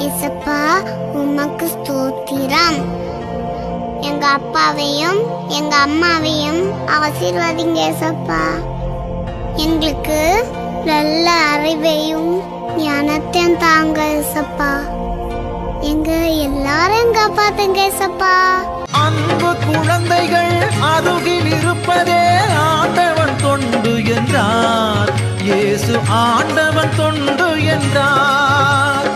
இசப்பா உமக்கு ஸ்தோத்திரம். எங்க அப்பாவையும் எங்க அம்மாவையும் ஆசீர்வதிங்க இசப்பா. எங்களுக்கு நல்ல அறிவையும் ஞானத்தையும் தாங்க இசப்பா. எங்க எல்லாரும் காப்பாத்துங்க இசப்பா. அன்பு குழந்தைகள் அருகில் இருப்பதே ஆண்டவன் தொண்டு என்றார். இயேசு ஆண்டவன் தொண்டு என்றார்.